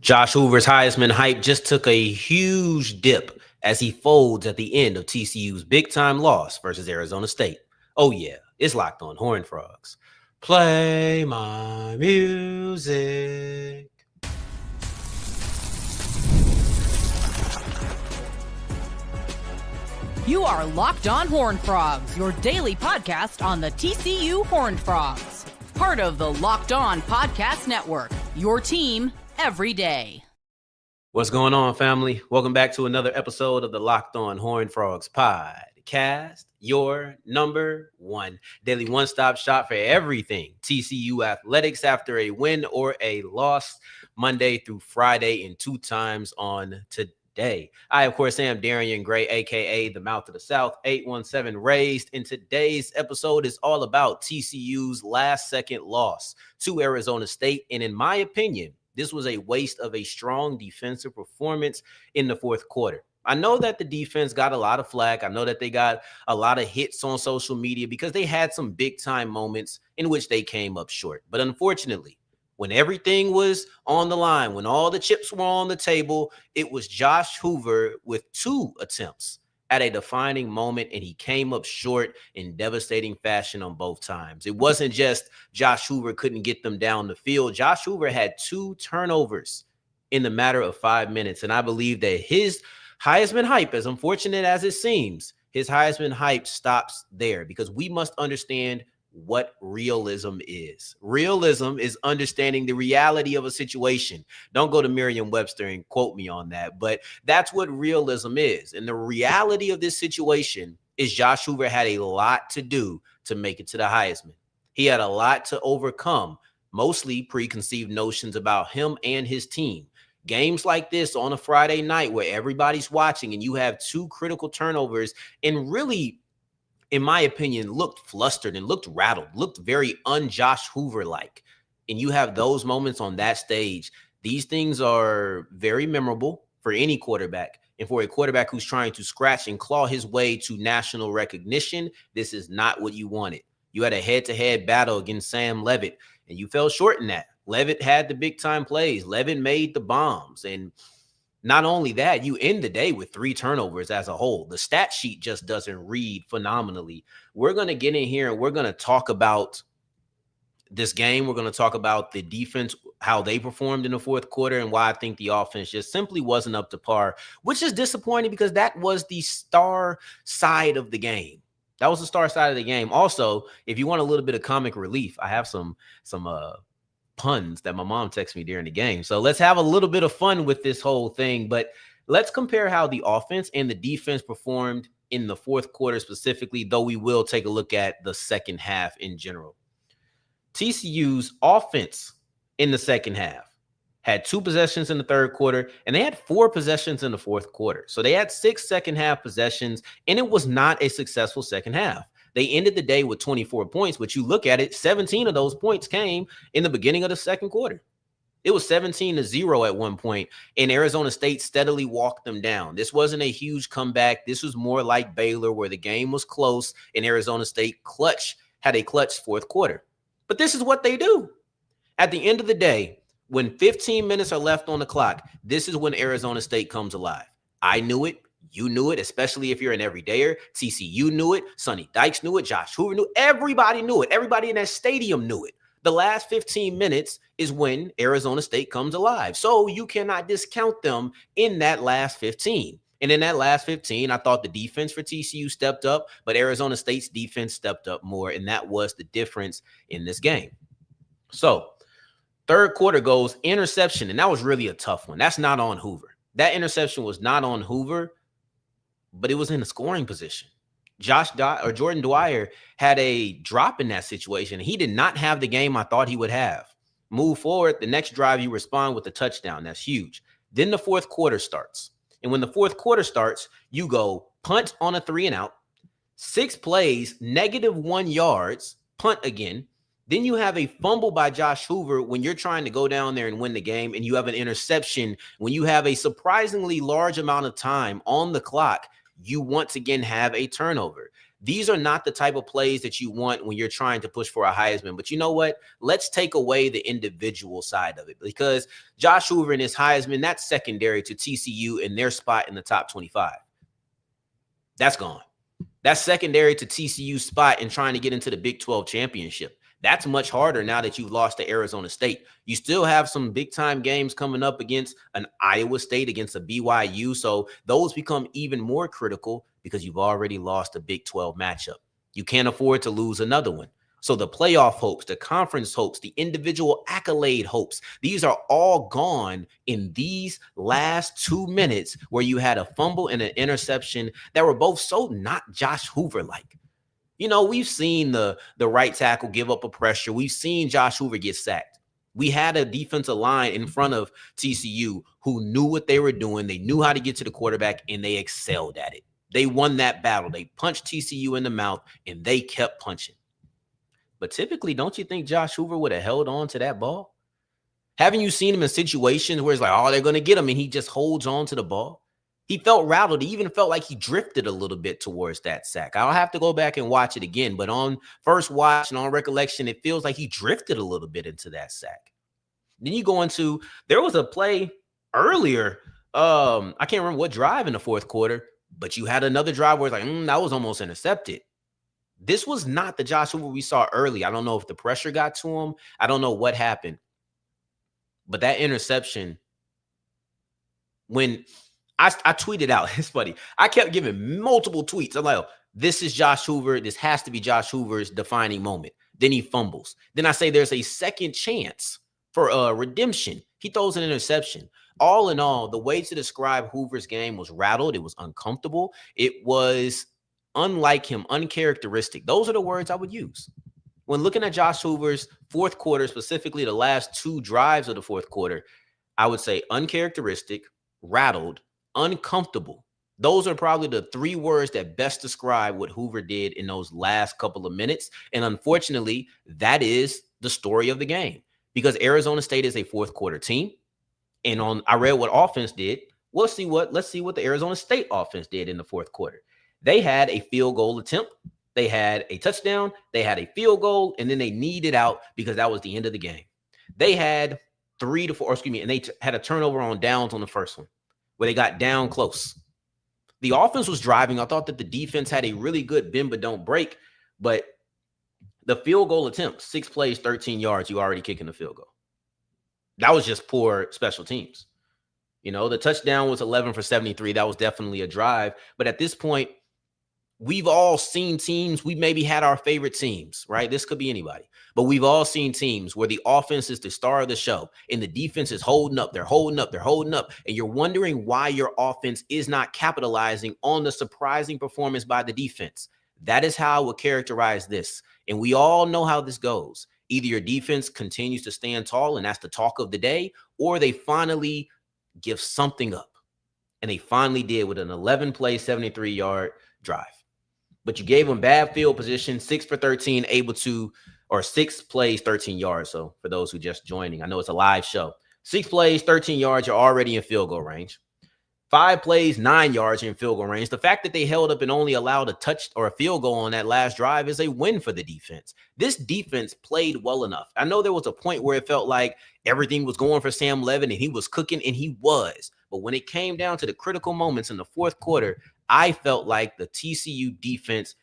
Josh Hoover's Heisman hype just took a huge dip as he folds at the end of TCU's big-time loss versus Arizona State. Oh yeah, it's locked on Horned Frogs. Play my music. You are Locked On Horned Frogs, your daily podcast on the TCU Horned Frogs. Part of the Locked On Podcast Network, your team every day. What's going on, family? Welcome back to another episode of the Locked On Horned Frogs podcast, your number one daily one-stop shop for everything TCU athletics after a win or a loss, Monday through Friday and 2 times on today. I, of course, am Darian Gray, a.k.a. the Mouth of the South, 817 Raised. And today's episode is all about TCU's last-second loss to Arizona State. And in my opinion, this was a waste of a strong defensive performance in the fourth quarter. I know that the defense got a lot of flack. I know that they got a lot of hits on social media because they had some big-time moments in which they came up short. But unfortunately, when everything was on the line, when all the chips were on the table, it was Josh Hoover with 2 attempts at a defining moment, and he came up short in devastating fashion on both times. It wasn't just Josh Hoover couldn't get them down the field. Josh Hoover had 2 turnovers in the matter of 5 minutes, and I believe that his Heisman hype, as unfortunate as it seems, his Heisman hype stops there because we must understand what realism is. Realism is understanding the reality of a situation. Don't go to Merriam-Webster and quote me on that, but that's what realism is. And the reality of this situation is Josh Hoover had a lot to do to make it to the Heisman. He had a lot to overcome, mostly preconceived notions about him and his team. Games like this on a Friday night where everybody's watching and you have 2 critical turnovers and really, in my opinion, looked flustered and looked rattled, looked very un-Josh Hoover-like. And you have those moments on that stage. These things are very memorable for any quarterback. And for a quarterback who's trying to scratch and claw his way to national recognition, this is not what you wanted. You had a head-to-head battle against Sam Leavitt, and you fell short in that. Leavitt had the big-time plays. Leavitt made the bombs. And not only that, you end the day with 3 turnovers as a whole. The stat sheet just doesn't read phenomenally. We're going to get in here and we're going to talk about this game. We're going to talk about the defense, how they performed in the fourth quarter, and why I think the offense just simply wasn't up to par, which is disappointing because that was the star side of the game. That was the star side of the game. Also, if you want a little bit of comic relief, I have some puns that my mom texted me during the game. So let's have a little bit of fun with this whole thing. But let's compare how the offense and the defense performed in the fourth quarter specifically, though we will take a look at the second half in general. TCU's offense in the second half had 2 possessions in the third quarter, and they had 4 possessions in the fourth quarter. So they had 6 second half possessions, and it was not a successful second half. They ended the day with 24 points, but you look at it, 17 of those points came in the beginning of the second quarter. It was 17-0 at one point, and Arizona State steadily walked them down. This wasn't a huge comeback. This was more like Baylor, where the game was close, and Arizona State had a clutch fourth quarter. But this is what they do. At the end of the day, when 15 minutes are left on the clock, this is when Arizona State comes alive. I knew it. You knew it, especially if you're an everydayer. TCU knew it. Sonny Dykes knew it. Josh Hoover knew it. Everybody knew it. Everybody in that stadium knew it. The last 15 minutes is when Arizona State comes alive. So you cannot discount them in that last 15. And in that last 15, I thought the defense for TCU stepped up, but Arizona State's defense stepped up more, and that was the difference in this game. So third quarter goes interception, and that was really a tough one. That's not on Hoover. That interception was not on Hoover, but it was in a scoring position. Jordan Dwyer had a drop in that situation. He did not have the game I thought he would have. Move forward. The next drive, you respond with a touchdown. That's huge. Then the fourth quarter starts. And when the fourth quarter starts, you go punt on a 3-and-out, 6 plays, -1 yards, punt again. Then you have a fumble by Josh Hoover when you're trying to go down there and win the game, and you have an interception when you have a surprisingly large amount of time on the clock. You once again have a turnover. These are not the type of plays that you want when you're trying to push for a Heisman. But you know what? Let's take away the individual side of it, because Josh Hoover and his Heisman, that's secondary to TCU and their spot in the top 25. That's gone. That's secondary to TCU's spot in trying to get into the Big 12 championship. That's much harder now that you've lost to Arizona State. You still have some big-time games coming up against an Iowa State, against a BYU. So those become even more critical because you've already lost a Big 12 matchup. You can't afford to lose another one. So the playoff hopes, the conference hopes, the individual accolade hopes, these are all gone in these last 2 minutes where you had a fumble and an interception that were both so not Josh Hoover-like. You know, we've seen the right tackle give up a pressure. We've seen Josh Hoover get sacked. We had a defensive line in front of TCU who knew what they were doing. They knew how to get to the quarterback, and they excelled at it. They won that battle. They punched TCU in the mouth, and they kept punching. But typically, don't you think Josh Hoover would have held on to that ball? Haven't you seen him in situations where it's like, oh, they're going to get him, and he just holds on to the ball? He felt rattled. He even felt like he drifted a little bit towards that sack. I'll have to go back and watch it again. But on first watch and on recollection, it feels like he drifted a little bit into that sack. Then you go into, there was a play earlier. I can't remember what drive in the fourth quarter, but you had another drive where it's like, that was almost intercepted. This was not the Josh Hoover we saw early. I don't know if the pressure got to him. I don't know what happened. But that interception, when I tweeted out, it's funny. I kept giving multiple tweets. I'm like, oh, this is Josh Hoover. This has to be Josh Hoover's defining moment. Then he fumbles. Then I say there's a second chance for redemption. He throws an interception. All in all, the way to describe Hoover's game was rattled. It was uncomfortable. It was unlike him, uncharacteristic. Those are the words I would use. When looking at Josh Hoover's fourth quarter, specifically the last two drives of the fourth quarter, I would say uncharacteristic, rattled, uncomfortable. Those are probably the three words that best describe what Hoover did in those last couple of minutes. And unfortunately, that is the story of the game, because Arizona State is a fourth quarter team. And I read what offense did. Let's see what the Arizona State offense did in the fourth quarter. They had a field goal attempt. They had a touchdown. They had a field goal, and then they kneed it out because that was the end of the game. They had and they had a turnover on downs on the first one, where they got down close. The offense was driving. I thought that the defense had a really good bend but don't break, but the field goal attempt, 6 plays, 13 yards, you already kicking the field goal. That was just poor special teams. You know, the touchdown was 11 for 73. That was definitely a drive. But at this point, we've all seen teams. We maybe had our favorite teams, right? This could be anybody. But we've all seen teams where the offense is the star of the show and the defense is holding up. They're holding up. They're holding up. And you're wondering why your offense is not capitalizing on the surprising performance by the defense. That is how I would characterize this. And we all know how this goes. Either your defense continues to stand tall, and that's the talk of the day, or they finally give something up. And they finally did with an 11-play, 73-yard drive. But you gave them bad field position, 6 for 13, or 6 plays, 13 yards. So for those who just joining, I know it's a live show. 6 plays, 13 yards, you're already in field goal range. 5 plays, 9 yards, you're in field goal range. The fact that they held up and only allowed a touch or a field goal on that last drive is a win for the defense. This defense played well enough. I know there was a point where it felt like everything was going for Sam Levin and he was cooking, and he was. But when it came down to the critical moments in the fourth quarter, I felt like the TCU defense,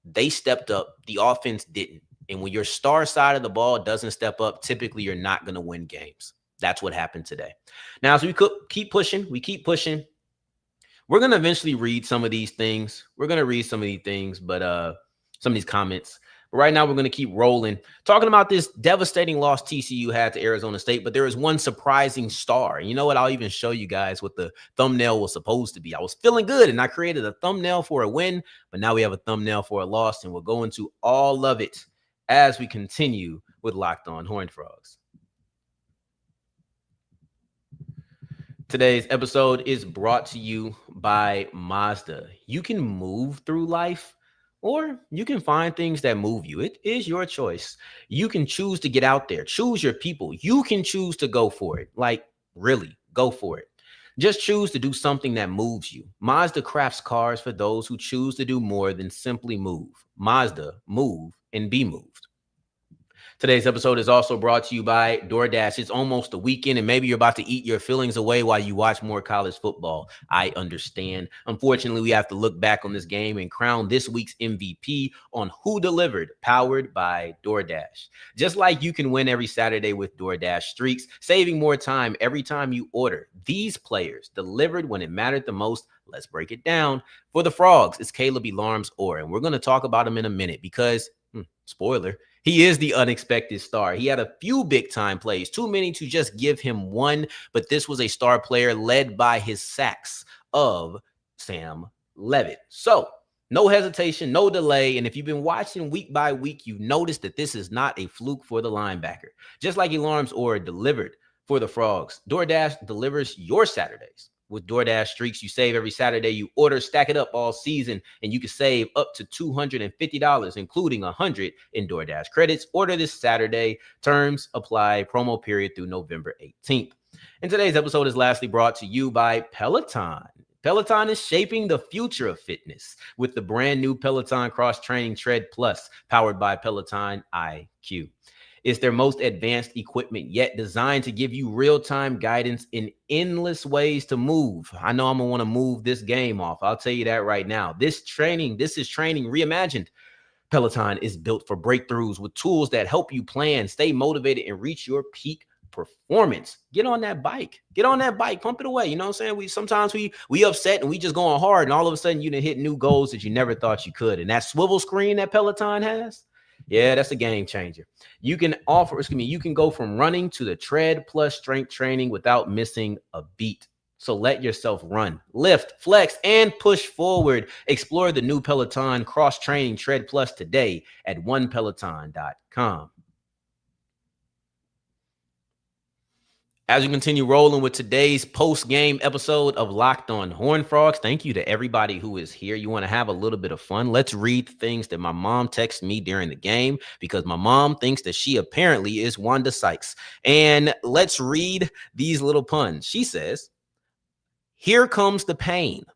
they stepped up. The offense didn't. And when your star side of the ball doesn't step up, typically you're not going to win games. That's what happened today. Now, as we keep pushing, we're going to eventually read some of these things. But some of these comments. But right now, we're going to keep rolling, talking about this devastating loss TCU had to Arizona State. But there is one surprising star. And you know what? I'll even show you guys what the thumbnail was supposed to be. I was feeling good, and I created a thumbnail for a win. But now we have a thumbnail for a loss, and we'll go into all of it as we continue with Locked On Horned Frogs. Today's episode is brought to you by Mazda. You can move through life, or you can find things that move you. It is your choice. You can choose to get out there, choose your people. You can choose to go for it. Like, really, go for it. Just choose to do something that moves you. Mazda crafts cars for those who choose to do more than simply move. Mazda, move and be moved. Today's episode is also brought to you by DoorDash. It's almost the weekend, and maybe you're about to eat your feelings away while you watch more college football. I understand. Unfortunately, we have to look back on this game and crown this week's MVP on Who Delivered, powered by DoorDash. Just like you can win every Saturday with DoorDash Streaks, saving more time every time you order. These players delivered when it mattered the most. Let's break it down. For the Frogs, it's Kaleb Elarms-Orr, and we're going to talk about him in a minute because, spoiler, he is the unexpected star. He had a few big-time plays, too many to just give him one, but this was a star player led by his sacks of Sam Levitt. So, no hesitation, no delay, and if you've been watching week by week, you've noticed that this is not a fluke for the linebacker. Just like Elarms-Orr delivered for the Frogs, DoorDash delivers your Saturdays. With DoorDash Streaks, you save every Saturday you order, stack it up all season, and you can save up to $250, including $100 in DoorDash credits. Order this Saturday. Terms apply. Promo period through November 18th. And today's episode is lastly brought to you by Peloton. Peloton is shaping the future of fitness with the brand new Peloton Cross Training Tread Plus, powered by Peloton IQ. It's their most advanced equipment yet, designed to give you real-time guidance in endless ways to move. I know I'm going to want to move this game off. I'll tell you that right now. This is training reimagined. Peloton is built for breakthroughs with tools that help you plan, stay motivated, and reach your peak performance. Get on that bike. Pump it away. You know what I'm saying? Sometimes we upset and we just going hard, and all of a sudden you done hit new goals that you never thought you could. And that swivel screen that Peloton has, yeah, that's a game changer. You can go from running to the tread plus strength training without missing a beat. So let yourself run, lift, flex, and push forward. Explore the new Peloton Cross Training Tread Plus today at onepeloton.com. As we continue rolling with today's post-game episode of Locked On Horned Frogs, thank you to everybody who is here. You want to have a little bit of fun? Let's read things that my mom texted me during the game, because my mom thinks that she apparently is Wanda Sykes. And let's read these little puns. She says, "Here comes the pain."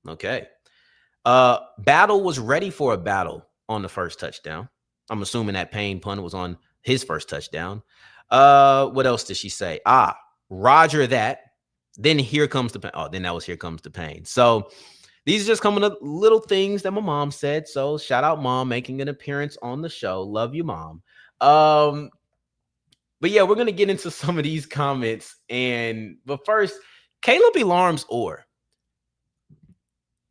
Okay. Battle was ready for a battle on the first touchdown. I'm assuming that pain pun was on his first touchdown. What else did she say? Roger that. Then here comes the pain. Oh, then that was here comes the pain. So these are just coming up little things that my mom said. So shout out mom, making an appearance on the show. Love you, mom. But yeah, we're gonna get into some of these comments. But first, Kaleb Elarms-Orr.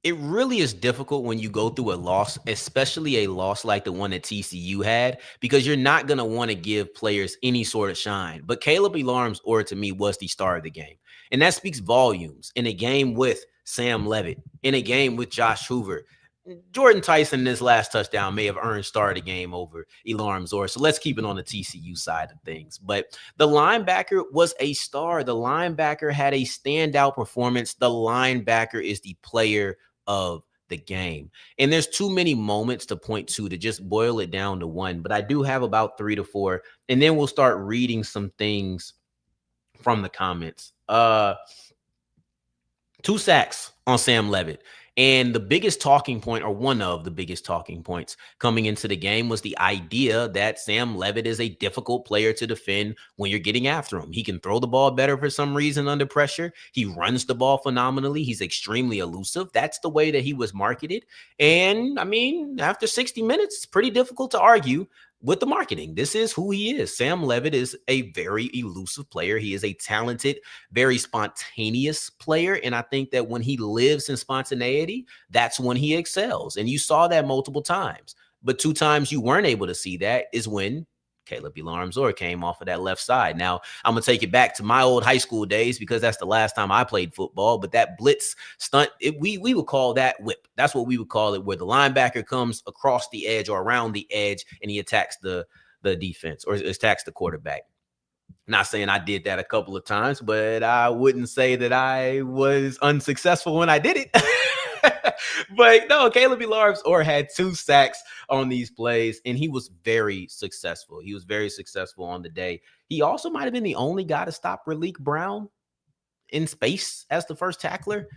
It really is difficult when you go through a loss, especially a loss like the one that TCU had, because you're not going to want to give players any sort of shine. But Kaleb Elarms-Orr, to me, was the star of the game. And that speaks volumes in a game with Sam Levitt, in a game with Josh Hoover. Jordan Tyson in his last touchdown may have earned star of the game over Elarms-Orr. So let's keep it on the TCU side of things. But the linebacker was a star. The linebacker had a standout performance. The linebacker is the player of the game. And there's too many moments to point to just boil it down to one. But I do have about 3 to 4. And then we'll start reading some things from the comments. 2 sacks on Sam Levitt. And the biggest talking point, or one of the biggest talking points coming into the game, was the idea that Sam Levitt is a difficult player to defend when you're getting after him. He can throw the ball better for some reason under pressure. He runs the ball phenomenally. He's extremely elusive. That's the way that he was marketed. And I mean, after 60 minutes, it's pretty difficult to argue with the marketing. This is who he is. Sam Levitt is a very elusive player. He is a talented, very spontaneous player. And I think that when he lives in spontaneity, that's when he excels. And you saw that multiple times. But 2 times you weren't able to see that is when Kaleb Elarms-Orr came off of that left side. Now, I'm going to take it back to my old high school days, because that's the last time I played football. But that blitz stunt, we would call that whip. That's what we would call it, where the linebacker comes across the edge or around the edge and he attacks the defense or attacks the quarterback. Not saying I did that a couple of times, but I wouldn't say that I was unsuccessful when I did it. But no, Kaleb Elarms-Orr had 2 sacks on these plays, and he was very successful. He was very successful on the day. He also might have been the only guy to stop Raleek Brown in space as the first tackler.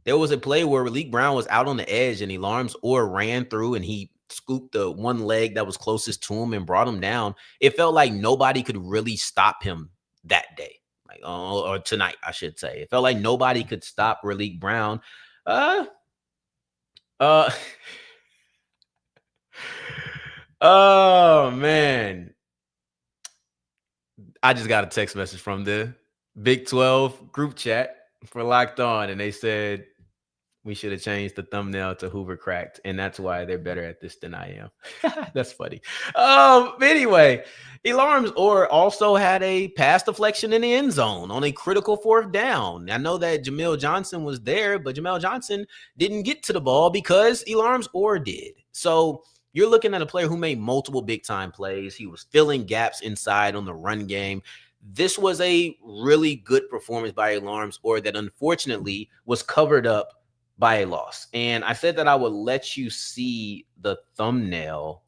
There was a play where Malik Brown was out on the edge and Elarms-Orr ran through and he scooped the one leg that was closest to him and brought him down. It felt like nobody could really stop him that day, like or tonight, I should say. It felt like nobody could stop Malik Brown. Oh man, I just got a text message from the Big 12 group chat for Locked On, and they said we should have changed the thumbnail to Hoover cracked, and that's why they're better at this than I am. That's funny. Anyway, Elarms-Orr also had a pass deflection in the end zone on a critical fourth down. I know that Jamil Johnson was there, but Jamil Johnson didn't get to the ball because Elarms-Orr did. So you're looking at a player who made multiple big-time plays. He was filling gaps inside on the run game. This was a really good performance by Elarms-Orr that unfortunately was covered up by a loss. And I said that I would let you see the thumbnail,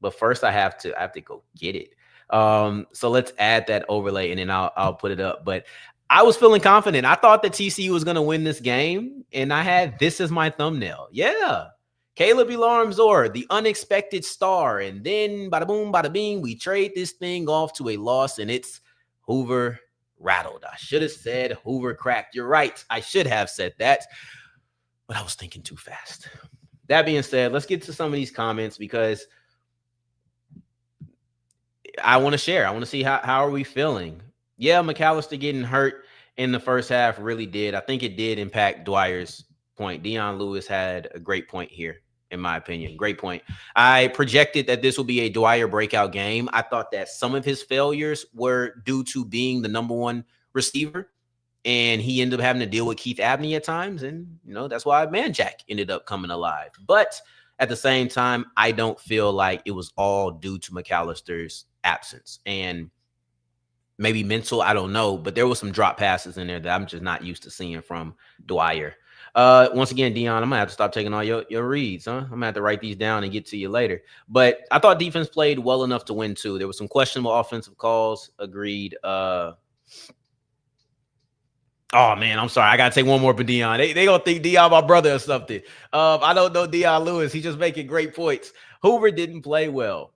but first I have to go get it. So let's add that overlay and then I'll put it up. But I was feeling confident. I thought that TCU was going to win this game, and I had this as my thumbnail. Yeah. Kaleb Elarms-Orr, the unexpected star. And then bada boom, bada bing, we trade this thing off to a loss, and it's Hoover rattled. I should have said Hoover cracked. You're right. I should have said that, but I was thinking too fast. That being said, let's get to some of these comments because I want to share. I want to see how are we feeling. Yeah, McAllister getting hurt in the first half really did. I think it did impact Dwyer's point. Dion Lewis had a great point here, in my opinion. Great point. I projected that this will be a Dwyer breakout game. I thought that some of his failures were due to being the number one receiver, and he ended up having to deal with Keith Abney at times. And, that's why Manjack ended up coming alive. But at the same time, I don't feel like it was all due to McAllister's absence. And maybe mental, I don't know. But there was some drop passes in there that I'm just not used to seeing from Dwyer. Once again, Dion, I'm going to have to stop taking all your reads, huh? I'm going to have to write these down and get to you later. But I thought defense played well enough to win, too. There were some questionable offensive calls. Agreed. Oh, man, I'm sorry. I got to take one more for Dion. They going to think Dion my brother or something. I don't know Dion Lewis. He's just making great points. Hoover didn't play well.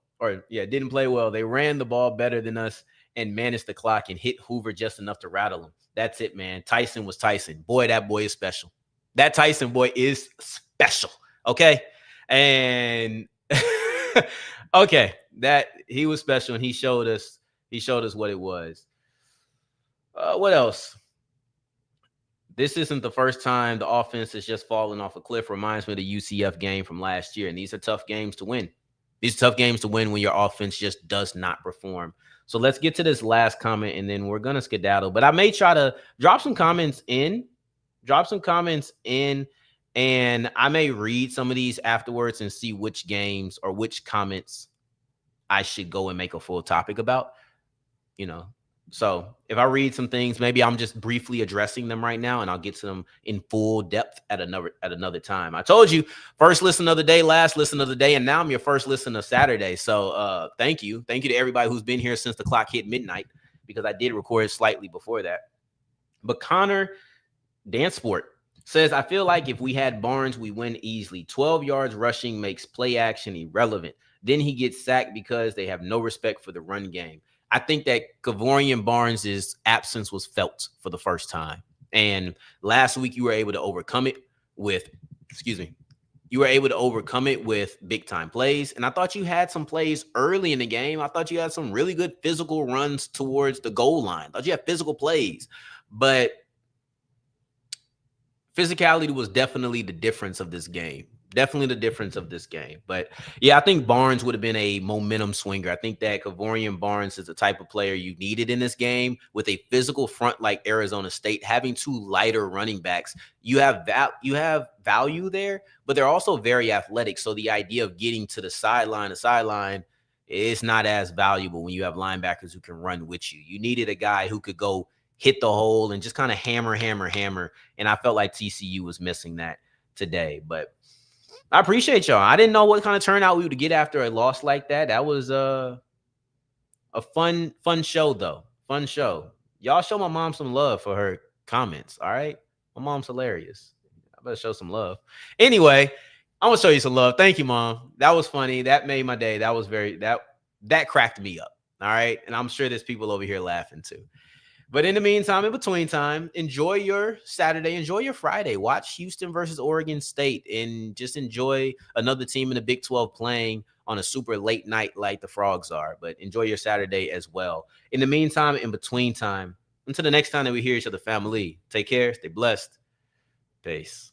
Didn't play well. They ran the ball better than us and managed the clock and hit Hoover just enough to rattle him. That's it, man. Tyson was Tyson. Boy, that boy is special. That Tyson boy is special. Okay? And okay, that he was special and he showed us what it was. What else? This isn't the first time the offense has just fallen off a cliff. Reminds me of the UCF game from last year. And these are tough games to win. These are tough games to win when your offense just does not perform. So let's get to this last comment, and then we're going to skedaddle. But I may try to drop some comments in, and I may read some of these afterwards and see which games or which comments I should go and make a full topic about, So if I read some things, maybe I'm just briefly addressing them right now, and I'll get to them in full depth at another time. I told you, first listen of the day, last listen of the day, and now I'm your first listen of Saturday. So thank you to everybody who's been here since the clock hit midnight, because I did record slightly before that. But Connor Dansport says, I feel like if we had Barnes, we win easily. 12 yards rushing makes play action irrelevant. Then he gets sacked because they have no respect for the run game. I think that Kavorian Barnes' absence was felt for the first time. And last week you were able to overcome it with big time plays. And I thought you had some plays early in the game. I thought you had some really good physical runs towards the goal line. I thought you had physical plays, but physicality was definitely the difference of this game. But yeah, I think Barnes would have been a momentum swinger. I think that Kavorian Barnes is the type of player you needed in this game with a physical front like Arizona State. Having two lighter running backs, you have value there, but they're also very athletic. So the idea of getting to the sideline is not as valuable when you have linebackers who can run with you. You needed a guy who could go hit the hole and just kind of hammer. And I felt like TCU was missing that today, but I appreciate y'all. I didn't know what kind of turnout we would get after a loss like that. That was a fun show, though. Fun show. Y'all show my mom some love for her comments. All right. My mom's hilarious. I better show some love. Anyway, I'm gonna show you some love. Thank you, Mom. That was funny. That made my day. That was that cracked me up. All right. And I'm sure there's people over here laughing too. But in the meantime, in between time, enjoy your Saturday, enjoy your Friday. Watch Houston versus Oregon State and just enjoy another team in the Big 12 playing on a super late night like the Frogs are. But enjoy your Saturday as well. In the meantime, in between time, until the next time that we hear each other, family, take care, stay blessed. Peace.